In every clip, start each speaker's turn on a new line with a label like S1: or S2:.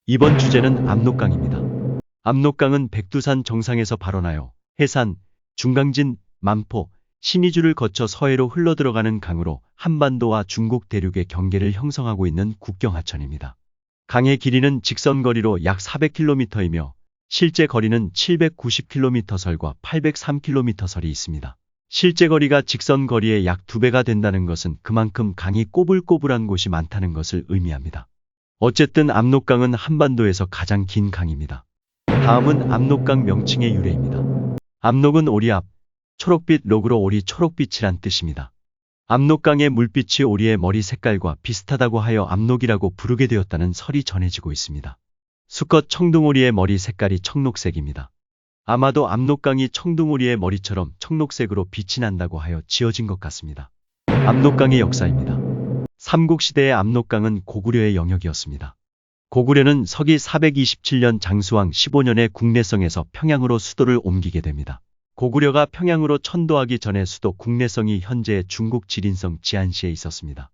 S1: 이번 주제는 압록강입니다. 압록강은 백두산 정상에서 발원하여 해산, 중강진, 만포, 신의주를 거쳐 서해로 흘러들어가는 강으로 한반도와 중국 대륙의 경계를 형성하고 있는 국경하천입니다. 강의 길이는 직선거리로 약 400km이며 실제 거리는 790km 설과 803km 설이 있습니다. 실제 거리가 직선 거리의 약 2배가 된다는 것은 그만큼 강이 꼬불꼬불한 곳이 많다는 것을 의미합니다. 어쨌든 압록강은 한반도에서 가장 긴 강입니다. 다음은 압록강 명칭의 유래입니다. 압록은 오리압, 초록빛 록으로 오리 초록빛이란 뜻입니다. 압록강의 물빛이 오리의 머리 색깔과 비슷하다고 하여 압록이라고 부르게 되었다는 설이 전해지고 있습니다. 수컷 청둥오리의 머리 색깔이 청록색입니다. 아마도 압록강이 청둥오리의 머리처럼 청록색으로 빛이 난다고 하여 지어진 것 같습니다. 압록강의 역사입니다. 삼국시대의 압록강은 고구려의 영역이었습니다. 고구려는 서기 427년 장수왕 15년에 국내성에서 평양으로 수도를 옮기게 됩니다. 고구려가 평양으로 천도하기 전에 수도 국내성이 현재의 중국 지린성 지안시에 있었습니다.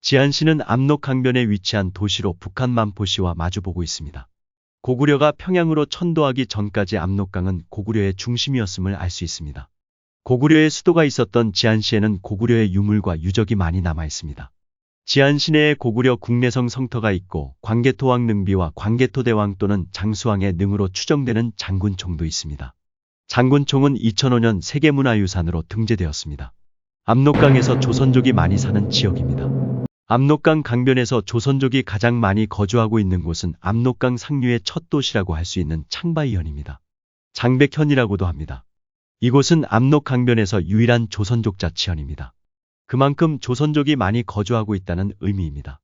S1: 지안시는 압록 강변에 위치한 도시로 북한 만포시와 마주보고 있습니다. 고구려가 평양으로 천도하기 전까지 압록강은 고구려의 중심이었음을 알 수 있습니다. 고구려의 수도가 있었던 지안시에는 고구려의 유물과 유적이 많이 남아 있습니다. 지안시 내에 고구려 국내성 성터가 있고 광개토왕 능비와 광개토대왕 또는 장수왕의 능으로 추정되는 장군총도 있습니다. 장군총은 2005년 세계문화유산으로 등재되었습니다. 압록강에서 조선족이 많이 사는 지역입니다. 압록강 강변에서 조선족이 가장 많이 거주하고 있는 곳은 압록강 상류의 첫 도시라고 할 수 있는 창바이현입니다. 장백현이라고도 합니다. 이곳은 압록 강변에서 유일한 조선족 자치현입니다. 그만큼 조선족이 많이 거주하고 있다는 의미입니다.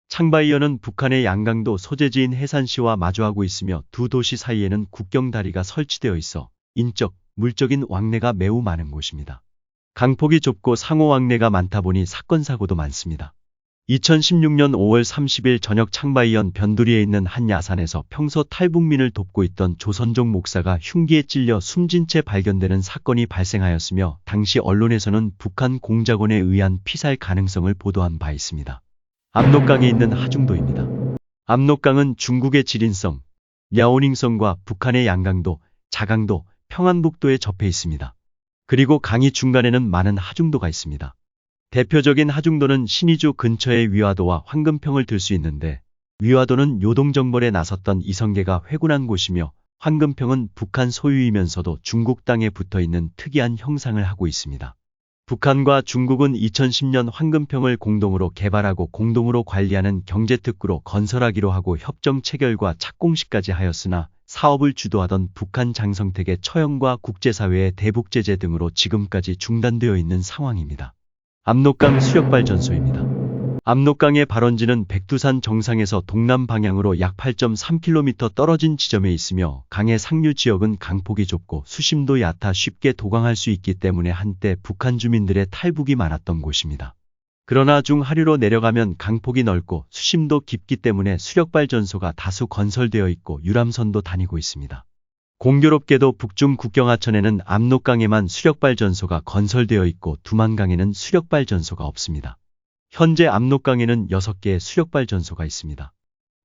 S1: 창바이현은 북한의 양강도 소재지인 해산시와 마주하고 있으며 두 도시 사이에는 국경다리가 설치되어 있어 인적, 물적인 왕래가 매우 많은 곳입니다. 강폭이 좁고 상호 왕래가 많다 보니 사건 사고도 많습니다. 2016년 5월 30일 저녁 창바이현 변두리에 있는 한 야산에서 평소 탈북민을 돕고 있던 조선족 목사가 흉기에 찔려 숨진 채 발견되는 사건이 발생하였으며 당시 언론에서는 북한 공작원에 의한 피살 가능성을 보도한 바 있습니다. 압록강에 있는 하중도입니다. 압록강은 중국의 지린성, 랴오닝성과 북한의 양강도, 자강도, 평안북도에 접해 있습니다. 그리고 강이 중간에는 많은 하중도가 있습니다. 대표적인 하중도는 신의주 근처의 위화도와 황금평을 들 수 있는데 위화도는 요동정벌에 나섰던 이성계가 회군한 곳이며 황금평은 북한 소유이면서도 중국 땅에 붙어있는 특이한 형상을 하고 있습니다. 북한과 중국은 2010년 황금평을 공동으로 개발하고 공동으로 관리하는 경제특구로 건설하기로 하고 협정 체결과 착공식까지 하였으나 사업을 주도하던 북한 장성택의 처형과 국제사회의 대북 제재 등으로 지금까지 중단되어 있는 상황입니다. 압록강 수력발전소입니다. 압록강의 발원지는 백두산 정상에서 동남 방향으로 약 8.3km 떨어진 지점에 있으며 강의 상류 지역은 강폭이 좁고 수심도 얕아 쉽게 도강할 수 있기 때문에 한때 북한 주민들의 탈북이 많았던 곳입니다. 그러나 중하류로 내려가면 강폭이 넓고 수심도 깊기 때문에 수력발전소가 다수 건설되어 있고 유람선도 다니고 있습니다. 공교롭게도 북중 국경하천에는 압록강에만 수력발전소가 건설되어 있고 두만강에는 수력발전소가 없습니다. 현재 압록강에는 6개의 수력발전소가 있습니다.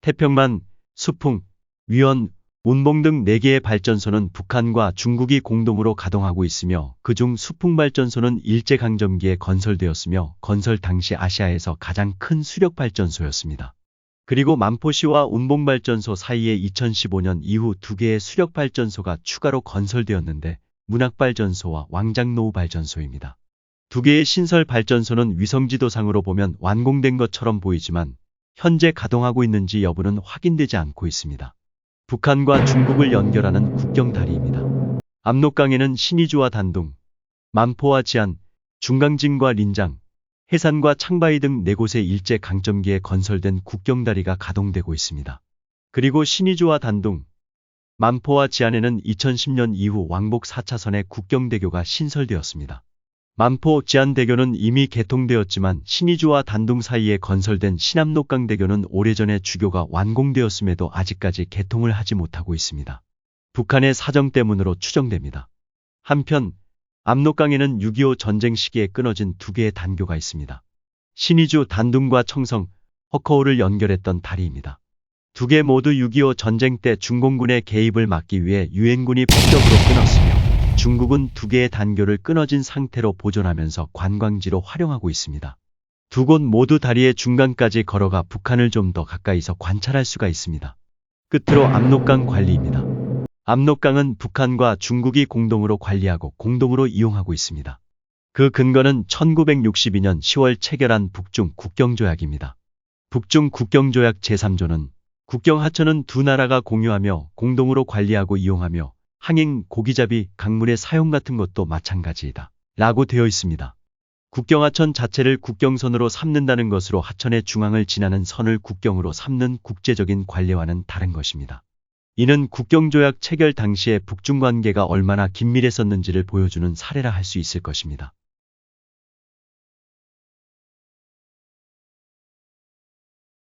S1: 태평만, 수풍, 위원, 운봉 등 4개의 발전소는 북한과 중국이 공동으로 가동하고 있으며 그중 수풍발전소는 일제강점기에 건설되었으며 건설 당시 아시아에서 가장 큰 수력발전소였습니다. 그리고 만포시와 운봉발전소 사이에 2015년 이후 2개의 수력발전소가 추가로 건설되었는데 문학발전소와 왕장노우발전소입니다. 2개의 신설 발전소는 위성지도상으로 보면 완공된 것처럼 보이지만 현재 가동하고 있는지 여부는 확인되지 않고 있습니다. 북한과 중국을 연결하는 국경다리입니다. 압록강에는 신의주와 단둥, 만포와 지안, 중강진과 린장, 해산과 창바이 등 4곳의 일제 강점기에 건설된 국경다리가 가동되고 있습니다. 그리고 신의주와 단둥, 만포와 지안에는 2010년 이후 왕복 4차선의 국경대교가 신설되었습니다. 만포 지안대교는 이미 개통되었지만 신의주와 단둥 사이에 건설된 신압록강대교는 오래전에 주교가 완공되었음에도 아직까지 개통을 하지 못하고 있습니다. 북한의 사정 때문으로 추정됩니다. 한편 압록강에는 6.25 전쟁 시기에 끊어진 2개의 단교가 있습니다. 신의주 단둥과 청성, 허커호를 연결했던 다리입니다. 두 개 모두 6.25 전쟁 때 중공군의 개입을 막기 위해 유엔군이 폭격으로 끊었으며 중국은 두 개의 단교를 끊어진 상태로 보존하면서 관광지로 활용하고 있습니다. 두 곳 모두 다리의 중간까지 걸어가 북한을 좀 더 가까이서 관찰할 수가 있습니다. 끝으로 압록강 관리입니다. 압록강은 북한과 중국이 공동으로 관리하고 공동으로 이용하고 있습니다. 그 근거는 1962년 10월 체결한 북중 국경조약입니다. 북중 국경조약 제3조는 국경 하천은 두 나라가 공유하며 공동으로 관리하고 이용하며 항행, 고기잡이, 강물의 사용 같은 것도 마찬가지이다. 라고 되어 있습니다. 국경하천 자체를 국경선으로 삼는다는 것으로 하천의 중앙을 지나는 선을 국경으로 삼는 국제적인 관례와는 다른 것입니다. 이는 국경조약 체결 당시에 북중 관계가 얼마나 긴밀했었는지를 보여주는 사례라 할 수 있을 것입니다.